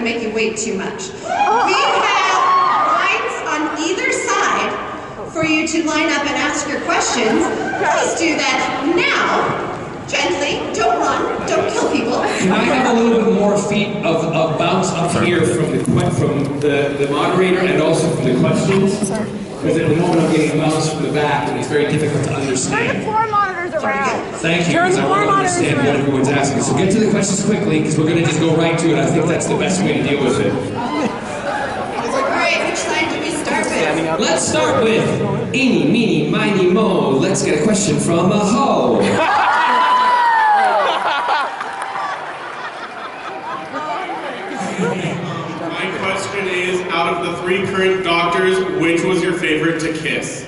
to make you wait too much. We have lines on either side for you to line up and ask your questions. Please do that now. Gently, don't run, don't kill people. Can I have a little bit more feet of bounce up here from the moderator and also from the questions? Because at the moment I'm getting a bounce from the back and it's very difficult to understand. Turn the floor monitors around. Thank you, because I want to understand what everyone's asking. So get to the questions quickly, because we're going to just go right to it. I think that's the best way to deal with it. Alright, which side do we start with? Let's start with eeny, meeny, miny, mo. Let's get a question from a hoe. My question is, out of the 3 current doctors, which was your favorite to kiss?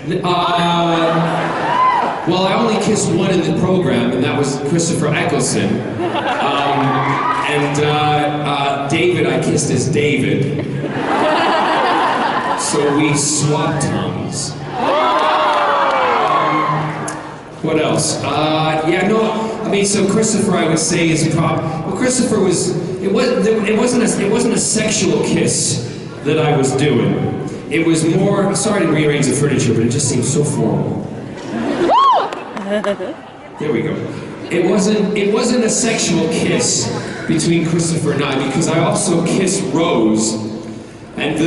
Well, I only kissed one in the program, and that was Christopher Eccleston. David, I kissed as David. So we swapped tongues. What else? So Christopher, I would say, is well, Christopher was. It wasn't a sexual kiss that I was doing. It was more. Sorry to rearrange the furniture, but it just seems so formal. There we go. It wasn't a sexual kiss between Christopher and I, because I also kissed Rose, and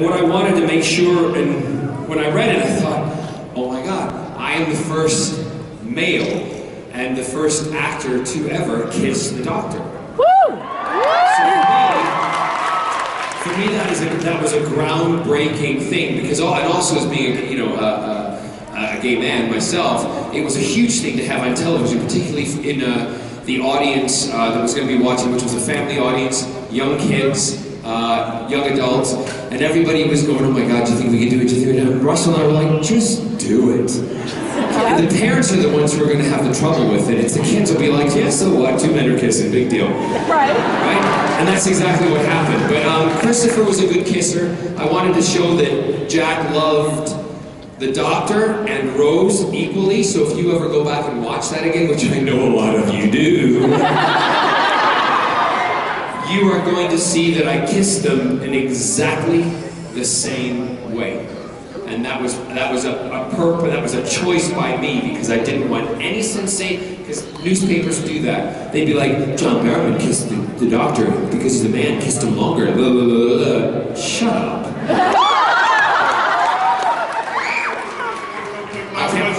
what I wanted to make sure, and when I read it, I thought, oh my God, I am the first male and the first actor to ever kiss the Doctor. Woo! So for me, that was a groundbreaking thing, because and also as being a gay man myself, it was a huge thing to have on television, particularly in the audience that was going to be watching, which was a family audience, young kids, young adults, and everybody was going, oh my God, do you think we can do it? Do you think we can do it? And Russell and I were like, just do it. The parents are the ones who are going to have the trouble with it. It's the kids will be like, yeah, so what? 2 men are kissing, big deal. Right? And that's exactly what happened. But Christopher was a good kisser. I wanted to show that Jack loved the Doctor and Rose equally, so if you ever go back and watch that again, which I know a lot of you do, you are going to see that I kissed them in exactly the same way. And that was a choice by me, because I didn't want any sensation, because newspapers do that. They'd be like, John Barrowman kissed the Doctor because the man kissed him longer. Blah, blah, blah, blah. Shut up.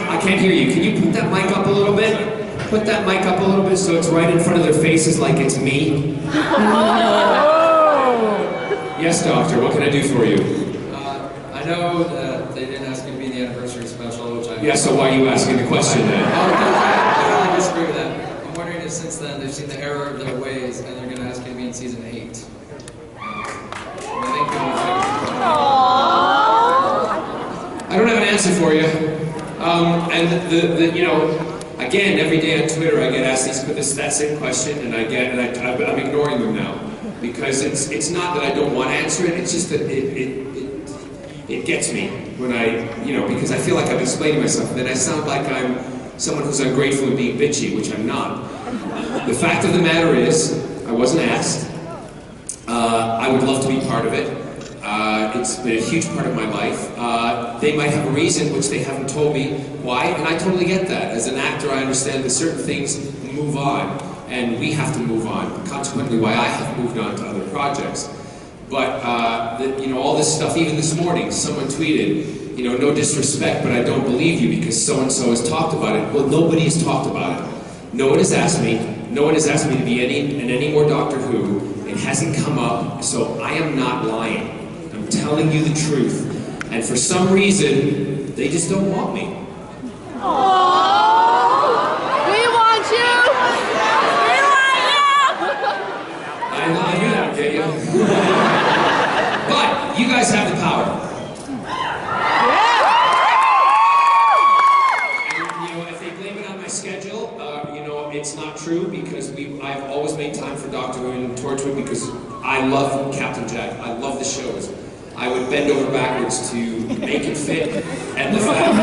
I can't hear you. Can you put that mic up a little bit? Put that mic up a little bit so it's right in front of their faces like it's me. Yes, Doctor, what can I do for you? I know that they didn't ask you to be in the anniversary special, which I... Yeah, so why are you asking the question then? I really disagree with that. I'm wondering if since then they've seen the error of their ways and they're going to ask you to be in season 8. I don't have an answer for you. Again, every day on Twitter I get asked that same question, and I'm ignoring them now, because it's not that I don't want to answer it. It's just that it gets me when because I feel like I'm explaining myself, and then I sound like I'm someone who's ungrateful and being bitchy, which I'm not. The fact of the matter is, I wasn't asked. I would love to be part of it. It's been a huge part of my life. They might have a reason, which they haven't told me why, and I totally get that. As an actor, I understand that certain things move on, and we have to move on. Consequently, why I have moved on to other projects. But, all this stuff, even this morning, someone tweeted, no disrespect, but I don't believe you because so-and-so has talked about it. Well, nobody has talked about it. No one has asked me. No one has asked me to be in any more Doctor Who. It hasn't come up, so I am not lying. I'm telling you the truth. And for some reason, they just don't want me. Aww. We want you! We want you! I knew that would get you. But you guys have the power. And, if they blame it on my schedule, it's not true, because I've always made time for Doctor Who and Torchwood, because I love Captain Jack. I love the shows. I would bend over backwards to make it fit, and the fact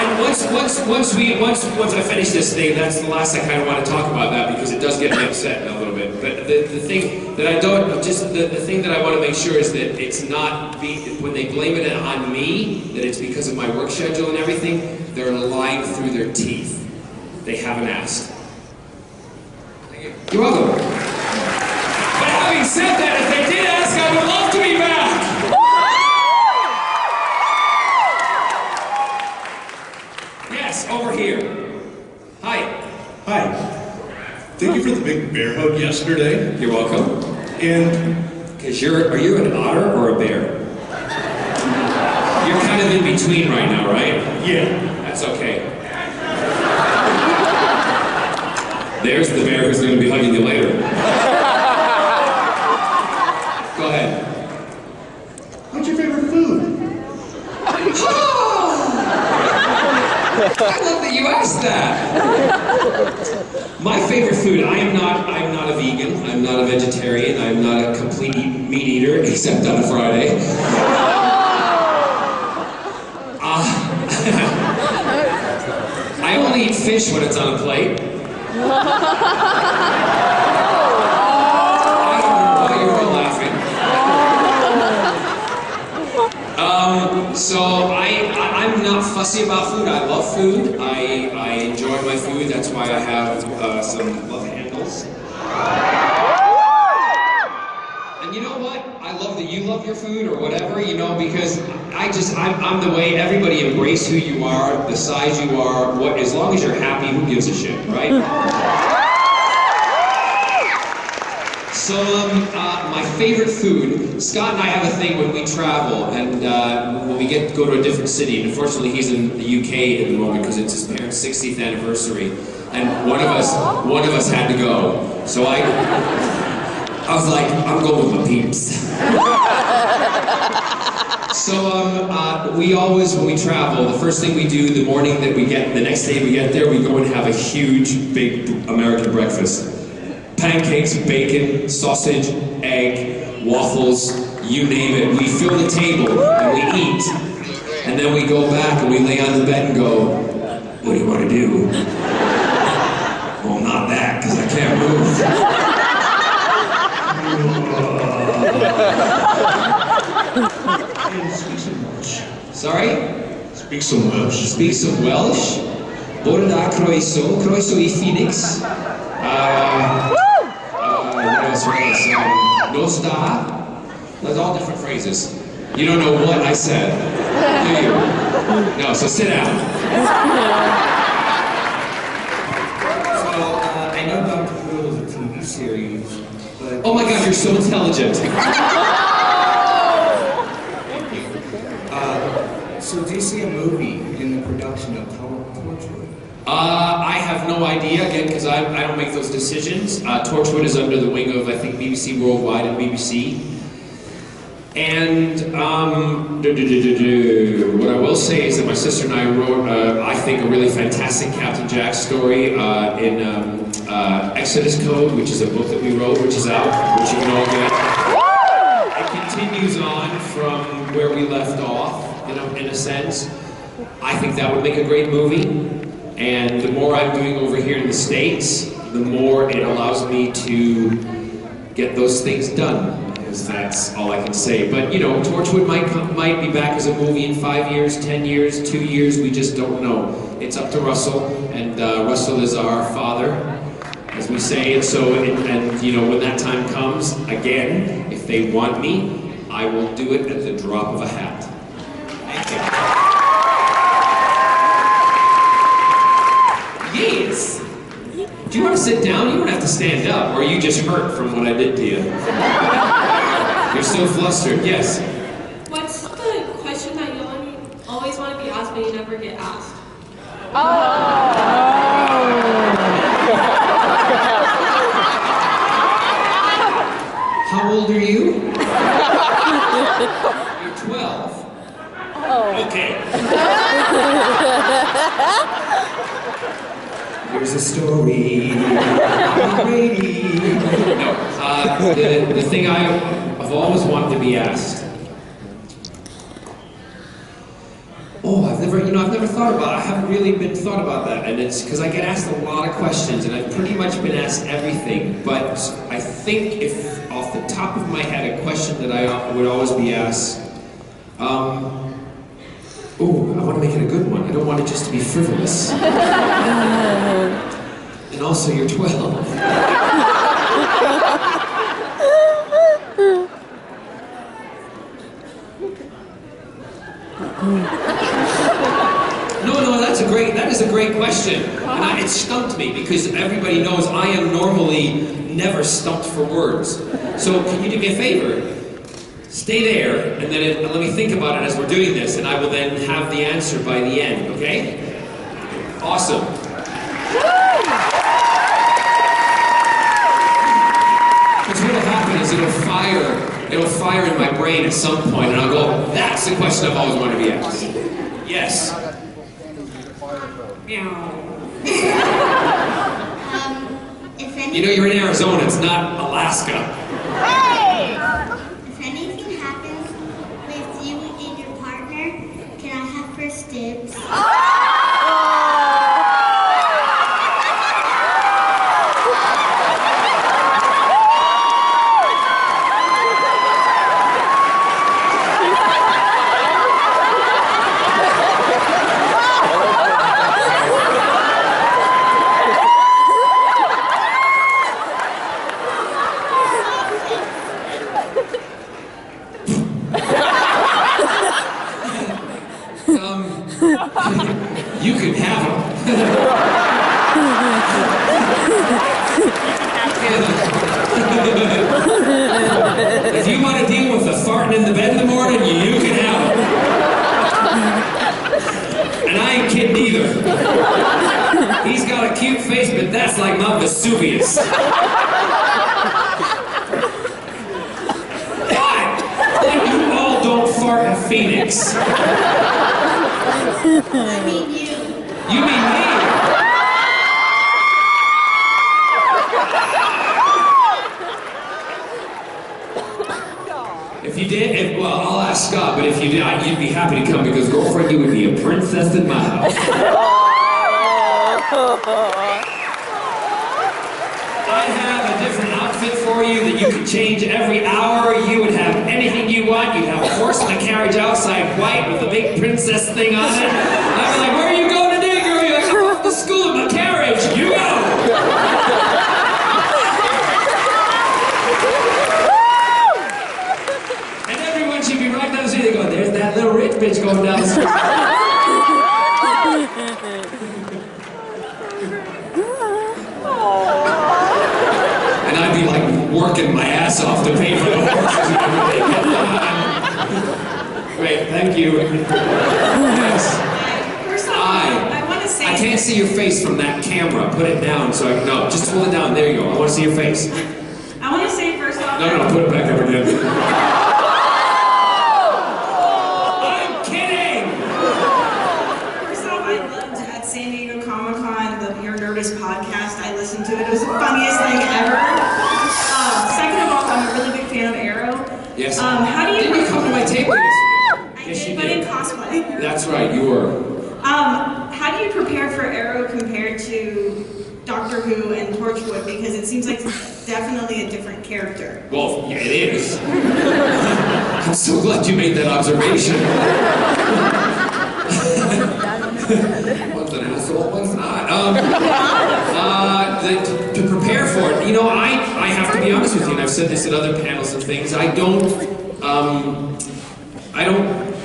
and once I finish this thing, that's the last I kind of want to talk about that because it does get me upset a little bit. But the thing that I don't, just the thing that I want to make sure is that it's not, when they blame it on me, that it's because of my work schedule and everything, they're lying through their teeth. They haven't asked. Thank you. You're welcome. But having said that, if they did ask, I would love to be back. Yes, over here. Hi. Hi. Thank you for the big bear hug yesterday. You're welcome. And Because are you an otter or a bear? You're kind of in between right now, right? yeah, That's okay. There's the bear who's going to be hugging you later. Go ahead. what's your favorite food? I love that you asked that. My favorite food, I'm not a vegan, I'm not a vegetarian, I'm not a complete meat eater, except on a Friday. I only eat fish when it's on a plate. I don't know why you're all laughing. So I'm not fussy about food. I love food. I enjoy my food. That's why I have some love handles. And you know what? I love that you love your food or whatever, you know, because I'm the way everybody embrace who you are, the size you are, as long as you're happy, who gives a shit, right? So, my favorite food, Scott and I have a thing when we travel, and when we go to a different city, and unfortunately he's in the UK at the moment because it's his parents' 60th anniversary, and one of us had to go. So I was like, I'm going with my peeps. So, we always, when we travel, the first thing we do the morning that we get, the next day we get there, we go and have a huge, big American breakfast. Pancakes, bacon, sausage, egg, waffles, you name it. We fill the table and we eat. And then we go back and we lay on the bed and go, what do you want to do? Well, not that, because I can't move. Speak some Welsh. Sorry? Speak some Welsh. Speak some Welsh. Bore da croeso I Phoenix. What else? Nos da. That's all different phrases. You don't know what I said, do you? No, so sit down. So, I know Dr. Who is a TV series, but... Oh my god, you're so intelligent. So do you see a movie in the production of Torchwood? I have no idea, again, because I don't make those decisions. Torchwood is under the wing of, I think, BBC Worldwide and BBC. And what I will say is that my sister and I wrote, I think, a really fantastic Captain Jack story in Exodus Code, which is a book that we wrote, which is out, which you can all get. It continues on from where we left off, in a sense. I think that would make a great movie. And the more I'm doing over here in the States, the more it allows me to get those things done. Because that's all I can say. But, Torchwood might be back as a movie in 5 years, 10 years, 2 years, we just don't know. It's up to Russell, and Russell is our father, as we say. And so, when that time comes, again, if they want me, I will do it at the drop of a hat. Thank you. Yes! Do you want to sit down? You don't have to stand up, or are you just hurt from what I did to you? You're so flustered. Yes? What's the question that you always want to be asked, but you never get asked? How old are you? You're 12. Okay. Here's a story. No, the thing I've always wanted to be asked. Oh, I've never thought about it. I haven't really been thought about that. And it's because I get asked a lot of questions, and I've pretty much been asked everything. But I think if off the top of my head, a question that I would always be asked, oh, I want to make it a good one. I don't want it just to be frivolous. And also, you're 12. No, that is a great question. And it stumped me because everybody knows I am normally never stumped for words. So can you do me a favor? Stay there, and then let me think about it as we're doing this, and I will then have the answer by the end, okay? Awesome. What's going to happen is it'll fire in my brain at some point, and I'll go, that's the question I've always wanted to be asked. Yes. You know, you're in Arizona, it's not Alaska. If anything happens with you and your partner, can I have first dibs? You can have them. If you want to deal with the farting in the bed in the morning, you can have them. And I ain't kidding either. He's got a cute face, but that's like Mount Vesuvius. Why? You all don't fart in Phoenix. I mean you. You mean me? If you did, well, I'll ask Scott, but if you did, you'd be happy to come because, girlfriend, you would be a princess in my house. I have a different outfit for you that you could change every hour. You would have anything you want. You'd have a horse and a carriage outside white with a big princess thing on it. I'd be like, where are you going today, girl? You're like, I'm off to school in my carriage. You go! And everyone should be right down the street. They go, there's that little rich bitch going down the street. And I'd be like working my ass off to pay for the horses and everything. Great, thank you. Yes. First off, I want to say... I can't see your face from that camera. Put it down so I can... No, just hold it down. There you go. I want to see your face. I want to say first off... No, put it back up again. I'm kidding! First off, I loved at San Diego Comic-Con the Your Nerdist podcast. I listened to it. It was the funniest thing ever. Second of all, I'm a really big fan of Arrow. Yes. How do you... Didn't you come to my table yesterday? I Yes, did, you but did. in cosplay. That's right, you were. How do you prepare for Arrow compared to Doctor Who and Torchwood? Because it seems like it's definitely a different character. Well, yeah, it is. I'm so glad you made that observation. One's an asshole, one's not. To prepare for it, you know, I have to be honest with you, and I've said this at other panels and things, I don't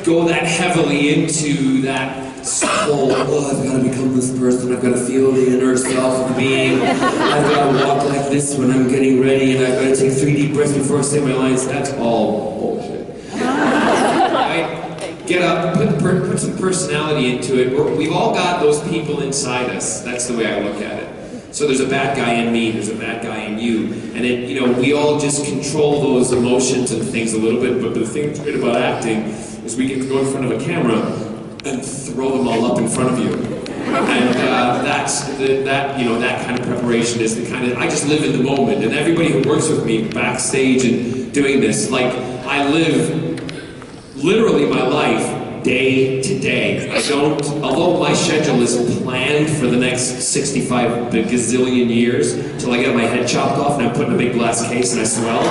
go that heavily into that whole, I've got to become this person, I've got to feel the inner self of being, I've got to walk like this when I'm getting ready, and I've got to take 3 deep breaths before I say my lines. That's all bullshit. Right? Get up, put some personality into it. We've all got those people inside us. That's the way I look at it. So there's a bad guy in me, there's a bad guy in you, and we all just control those emotions and things a little bit, but the thing that's great about acting is we get to go in front of a camera and throw them all up in front of you. And that kind of preparation is the kind of, I just live in the moment, and everybody who works with me backstage and doing this, like, I live literally my life day to day. I don't, although my schedule is planned for the next 65 gazillion years till I get my head chopped off and I'm put in a big glass case and I swell.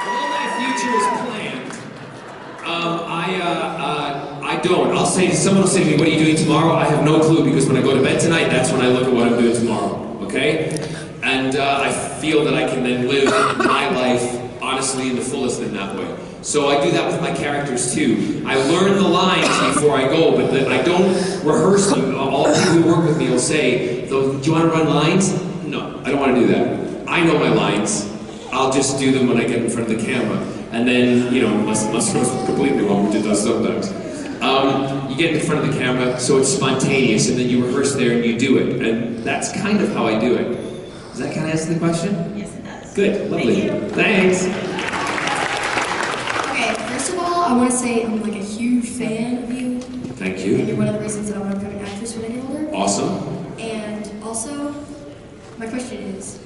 Although my future is planned, I don't. I'll say, someone will say to me, what are you doing tomorrow? I have no clue, because when I go to bed tonight, that's when I look at what I'm doing tomorrow, okay? And I feel that I can then live my life honestly in the fullest in that way. So I do that with my characters too. I learn the lines before I go, but I don't rehearse them. All the people who work with me will say, do you want to run lines? No, I don't want to do that. I know my lines. I'll just do them when I get in front of the camera. And then, you know, unless it was completely wrong, which it does sometimes. You get in front of the camera, so it's spontaneous, and then you rehearse there and you do it. And that's kind of how I do it. Does that kind of answer the question? Yes, it does. Good, lovely. Thank you. Thanks. Okay, first of all, I want to say I'm like a huge fan of you. Thank you. And you're one of the reasons that I want to become an actress when I get older. Awesome. And also, my question is,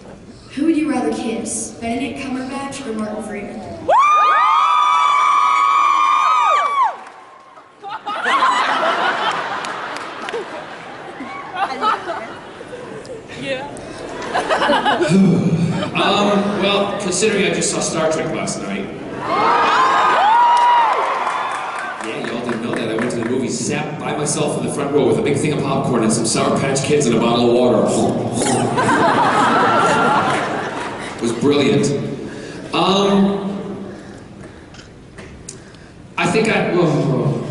who would you rather kiss, Benedict Cumberbatch or Martin Freeman? Well, considering I just saw Star Trek last night. Yeah, y'all didn't know that. I went to the movie, sat by myself in the front row with a big thing of popcorn and some Sour Patch Kids and a bottle of water. It was brilliant. I think well,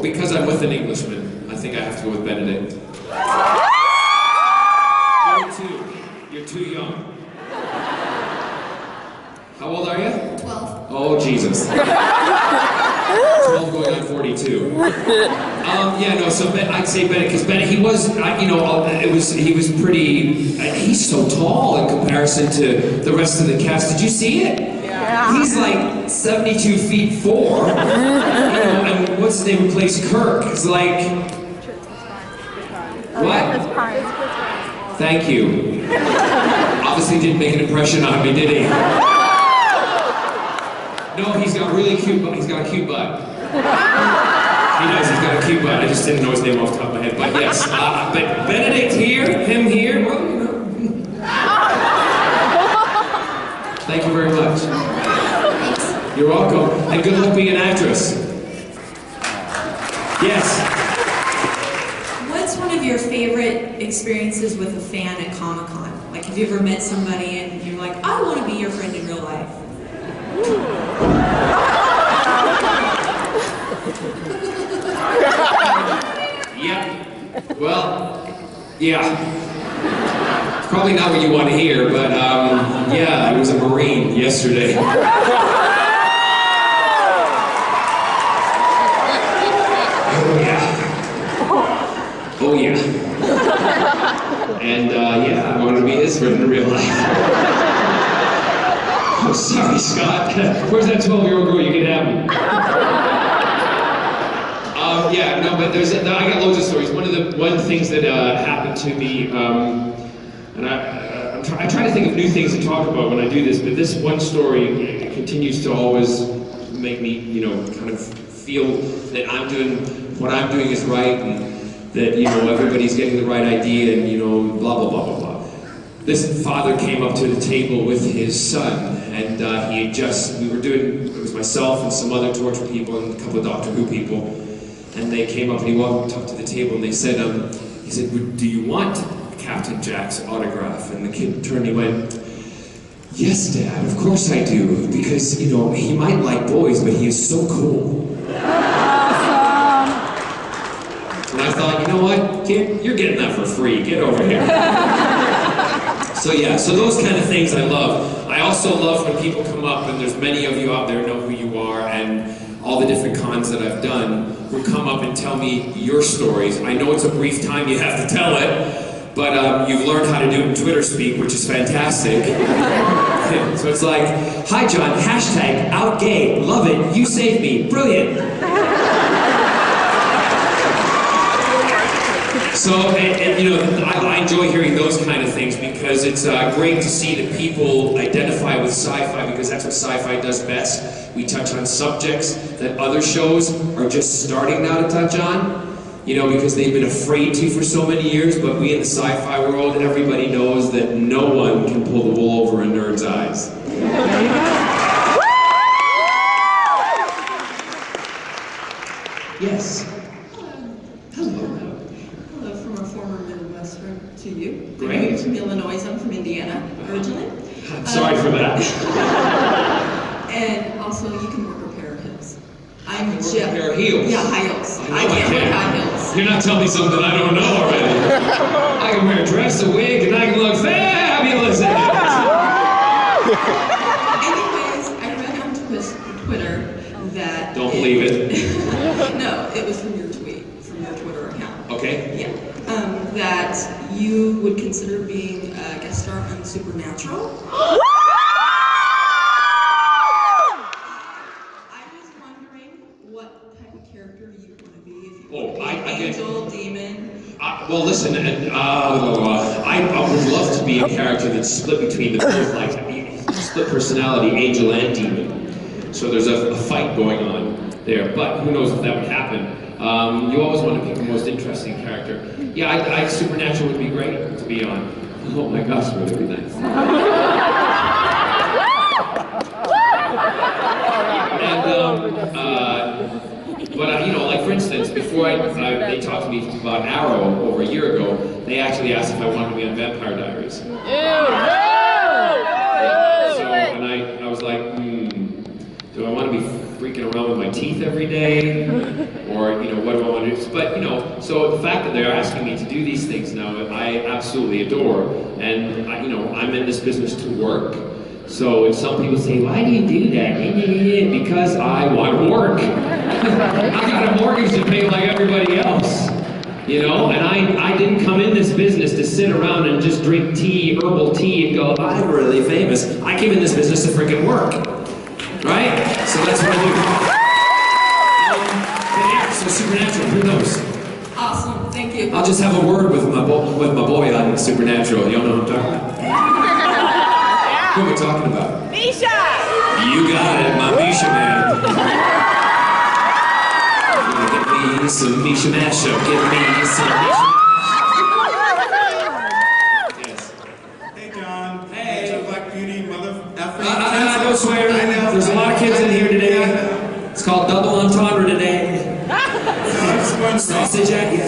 because I'm with an Englishman, I think I have to go with Benedict. You're too young. How old are you? 12. Oh, Jesus. 12 going on 42. Yeah, no, so I'd say Bennett, because Bennett, he was, you know, he was pretty, he's so tall in comparison to the rest of the cast. Did you see it? Yeah. He's like 72 feet 4. You know, and what's his name who plays Kirk? It's like, what? Thank you. Obviously didn't make an impression on me, did he? No, he's got really cute butt. He's got a cute butt. He does, he's got a cute butt. I just didn't know his name off the top of my head. But yes, but Benedict here, him here, well, you know. Thank you very much. You're welcome. And good luck being an actress. Yes. What's one of your favorite experiences with a fan at Comic-Con? Like, have you ever met somebody and you're like, I want to be your friend in real life? Yeah. Well, yeah. It's probably not what you want to hear, but yeah, I was a Marine yesterday. Oh yeah. And yeah, I wanted to be his friend in real life. Oh, sorry, Scott. Where's that 12-year-old girl? You can have me. Yeah, no, but I got loads of stories. One of the things that happened to me, and I try to think of new things to talk about when I do this, but this one story continues to always make me, you know, kind of feel that what I'm doing is right, and that, you know, everybody's getting the right idea, and, you know, blah, blah, blah, blah, blah. This father came up to the table with his son, and we were doing, it was myself and some other Torchwood people and a couple of Doctor Who people, and they came up and he walked up to the table and they said, he said, do you want Captain Jack's autograph? And the kid turned and he went, yes, Dad, of course I do, because, you know, he might like boys, but he is so cool. And I thought, you know what, kid, you're getting that for free. Get over here. So yeah, so those kind of things I love. I also love when people come up, and there's many of you out there know who you are, and all the different cons that I've done, who come up and tell me your stories. I know it's a brief time you have to tell it, but you've learned how to do it in Twitter speak, which is fantastic. So it's like, hi John, hashtag outgay, love it, you saved me, brilliant. So, and, you know, I enjoy hearing those kind of things because it's great to see that people identify with sci-fi because that's what sci-fi does best. We touch on subjects that other shows are just starting now to touch on, you know, because they've been afraid to for so many years, but we in the sci-fi world, everybody knows that no one can pull the wool over a nerd's eyes. Yes. Hello, from a former Midwestern to you. Great. I'm from Illinois. I'm from Indiana originally. I'm sorry for that. And also, you can work a pair of heels. I'm a pair of heels? Yeah, high heels. I can't wear high heels. You're not telling me something I don't know already. I can wear a dress, a wig, and I can look fabulous in it. Anyways, I read on Twitter that... Don't believe it. No, it was from your tweet, from your Twitter account. Okay. Yeah. That you would consider being a guest star on Supernatural. I was wondering what type of character you want to be. If you want to be angel, demon. Well, listen, I would love to be a character that's split between the both, like split personality, angel and demon. So there's a fight going on there, but who knows if that would happen. You always want to pick the most interesting character. Yeah, Supernatural would be great to be on. Oh my gosh, would it be nice. But you know, like for instance, before they talked to me about Arrow over a year ago, they actually asked if I wanted to be on Vampire Diaries. So, and I was like, do I want to be freaking around with my teeth every day? Or, you know, what do I want to do? But, you know, so the fact that they're asking me to do these things now, I absolutely adore. And, you know, I'm in this business to work. So when some people say, why do you do that? Because I want to work. I got a mortgage to pay like everybody else. You know, and I didn't come in this business to sit around and just drink tea, herbal tea, and go, I'm really famous. I came in this business to freaking work. Right? So that's what I do. Yeah, so Supernatural, who knows? Awesome, thank you. I'll just have a word with my boy on Supernatural. You all know what I'm talking about? Who are we talking about? Misha! You got it, my Misha man. Get me some Misha mashup. Get me some Misha. Yes. Hey, John. Hey. Black Beauty, mother effer. Don't swear. There's a lot of kids in here today. It's called double entendre today. Sausage at you.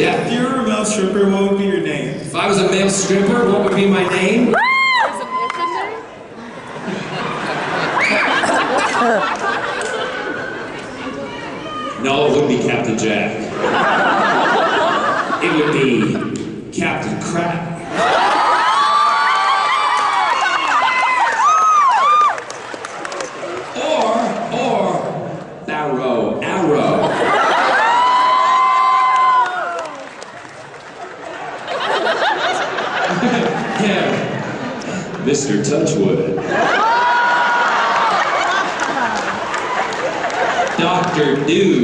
Yeah. If you were a male stripper, what would be your name? If I was a male stripper, what would be my name? No, it wouldn't be Captain Jack. It would be Captain Crap. Or Arrow. Yeah. Mr. Torchwood. Dr. Dude.